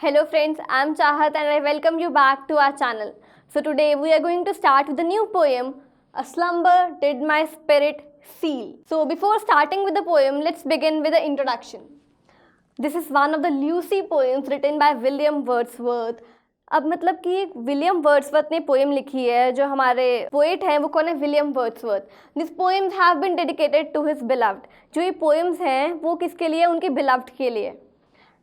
Hello friends, I am Chahat and I welcome you back to our channel. So today we are going to start with a new poem, A Slumber Did My Spirit Seal. So before starting with the poem, let's begin with the introduction. This is one of the Lucy poems written by William Wordsworth. अब मतलब कि William Wordsworth ने poem लिखी है, जो हमारे poet हैं वो कौन है? William Wordsworth. This poems have been dedicated to his beloved. जो ये पोएम्स हैं वो किसके लिए? उनके बिलव्ड के लिए.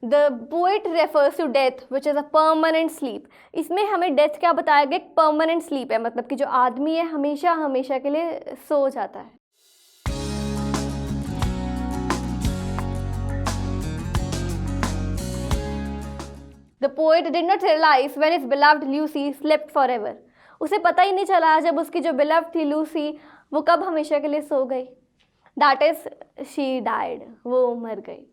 The poet refers to death which is a permanent sleep. इसमें हमें डेथ क्या बताया गया? एक परमानेंट स्लीप है, मतलब कि जो आदमी है हमेशा हमेशा के लिए सो जाता है. The poet did not realize when his beloved Lucy slept forever. उसे पता ही नहीं चला जब उसकी जो beloved थी लूसी वो कब हमेशा के लिए सो गई. That is, she died. वो मर गई.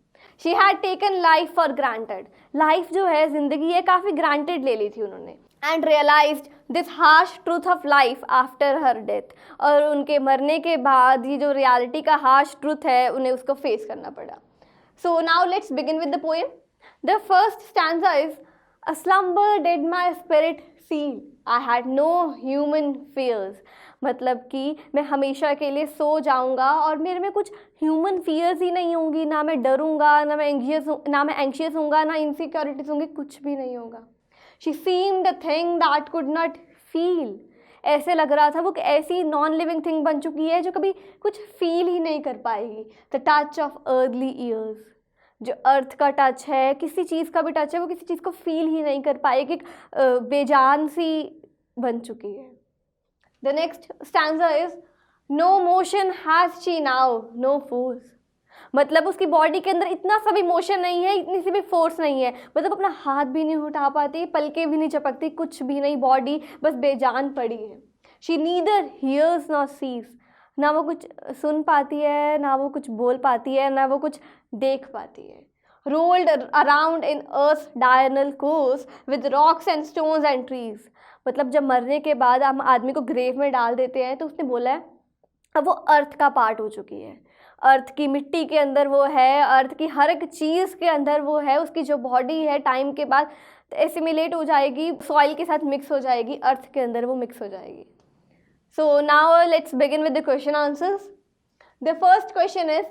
She had taken life for granted. Life जो है, जिंदगी है, काफ़ी granted ले ली थी उन्होंने. And realized this harsh truth of life after her death. और उनके मरने के बाद ये जो reality का harsh truth है उन्हें उसको face करना पड़ा. So now let's begin with the poem. The first stanza is, A slumber did my spirit seal. I had no human fears. मतलब कि मैं हमेशा के लिए सो जाऊंगा और मेरे में कुछ ह्यूमन फियर्स ही नहीं होंगी. ना मैं डरूंगा, ना मैं एंग्शियस होऊंगा, ना इनसिक्योरिटीज होंगी, कुछ भी नहीं होगा. She seemed a thing that could not feel. ऐसे लग रहा था वो कि ऐसी नॉन लिविंग थिंग बन चुकी है जो कभी कुछ फील ही नहीं कर पाएगी. The touch of earthly ears. जो अर्थ का टच है, किसी चीज़ का भी टच है, वो किसी चीज़ को फील ही नहीं कर पाएगी. बेजान सी बन चुकी है. The next stanza is, no motion has she now, no force. मतलब उसकी बॉडी के अंदर इतना सा भी मोशन नहीं है, इतनी सी भी फोर्स नहीं है. मतलब अपना हाथ भी नहीं उठा पाती, पलके भी नहीं चपकती, कुछ भी नहीं. बॉडी बस बेजान पड़ी है. She neither hears nor sees. ना वो कुछ सुन पाती है, ना वो कुछ बोल पाती है, ना वो कुछ देख पाती है. Rolled around in earth's diurnal course with rocks and stones and trees. मतलब जब मरने के बाद हम आदमी को ग्रेव में डाल देते हैं तो उसने बोला है अब वो अर्थ का पार्ट हो चुकी है. अर्थ की मिट्टी के अंदर वो है, अर्थ की हर एक चीज़ के अंदर वो है. उसकी जो बॉडी है टाइम के बाद एसिमिलेट हो जाएगी, सॉइल के साथ मिक्स हो जाएगी, अर्थ के अंदर वो मिक्स हो जाएगी. So now let's begin with the question answers. The first question is,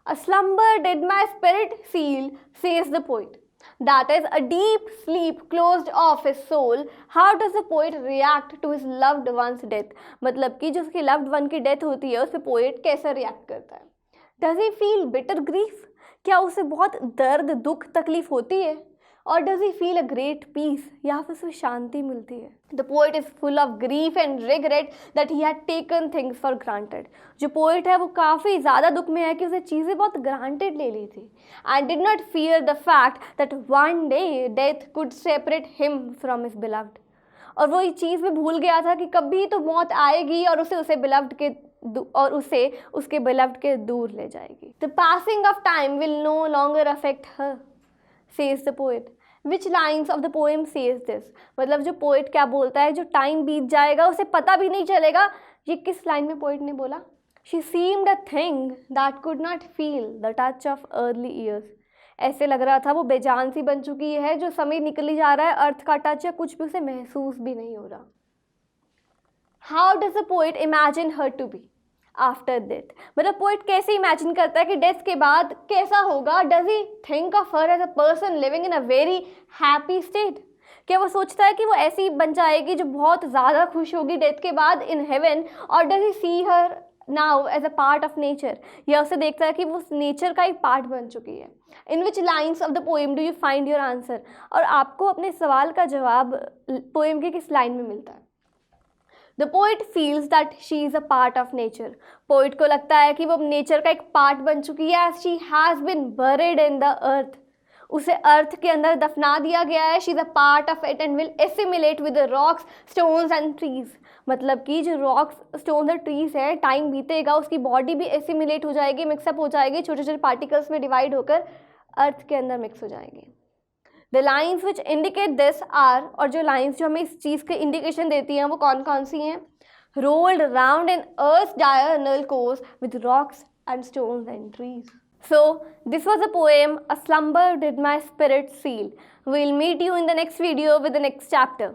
a slumber did my spirit seal, says the poet. That is a deep sleep closed off his soul. How does the poet react to his loved one's death? मतलब कि जो उसकी loved one की death होती है उस पर poet कैसे react करता है? Does he feel bitter grief? क्या उसे बहुत दर्द, दुख, तकलीफ होती है? और does he feel a great peace, या फिर उसे शांति मिलती है? The poet is full of grief and regret that he had taken things for granted. जो पोएट है वो काफ़ी ज़्यादा दुख में है कि उसे चीज़ें बहुत ग्रांटेड ले ली थी. And did not fear the fact that one day death could separate him from his beloved. और वो ये चीज़ भी भूल गया था कि कभी तो मौत आएगी और उसे बिलव्ड के और उसे उसके बिलव्ड के दूर ले जाएगी. The passing of time will no longer affect her, says the poet. Which lines of the poem says this? मतलब जो पोएट क्या बोलता है, जो टाइम बीत जाएगा उसे पता भी नहीं चलेगा. ये किस लाइन में पोएट ने बोला? She seemed a thing that could not feel the touch of earthly years. ऐसे लग रहा था वो बेजान सी बन चुकी है, जो समय निकली जा रहा है, अर्थ का टच है, कुछ भी उसे महसूस भी नहीं हो रहा. How does the poet imagine her to be after death? मतलब पोइट कैसे इमेजिन करता है कि डेथ के बाद कैसा होगा? Does he think of her as a person living in a very happy state? क्या वो सोचता है कि वो ऐसी बन जाएगी जो बहुत ज़्यादा खुश होगी डेथ के बाद इन हेवन? और does he see her now as a part of nature? या उसे देखता है कि वो नेचर का एक पार्ट बन चुकी है? In which lines of the poem do you find your answer? और आपको अपने सवाल का जवाब पोएम के किस लाइन में मिलता है? The poet feels that she is a part of nature. Poet को लगता है कि वो नेचर का एक पार्ट बन चुकी है. As she has been buried in the earth. उसे अर्थ के अंदर दफना दिया गया है. She is a part of it and will assimilate with the rocks, stones and trees. मतलब कि जो रॉक्स, स्टोन्स और ट्रीज है, टाइम बीतेगा उसकी बॉडी भी एसिमिलेट हो जाएगी, मिक्सअप हो जाएगी, छोटे छोटे पार्टिकल्स में डिवाइड होकर अर्थ के अंदर मिक्स हो जाएंगे. The lines which indicate this are, और जो लाइन्स जो हमें इस चीज़ की इंडिकेशन देती हैं वो कौन कौन सी हैं? Rolled round in earth diagonal course with rocks and stones and trees. So, this was a poem, A Slumber Did My Spirit Seal. We'll meet you in the next video with the next chapter.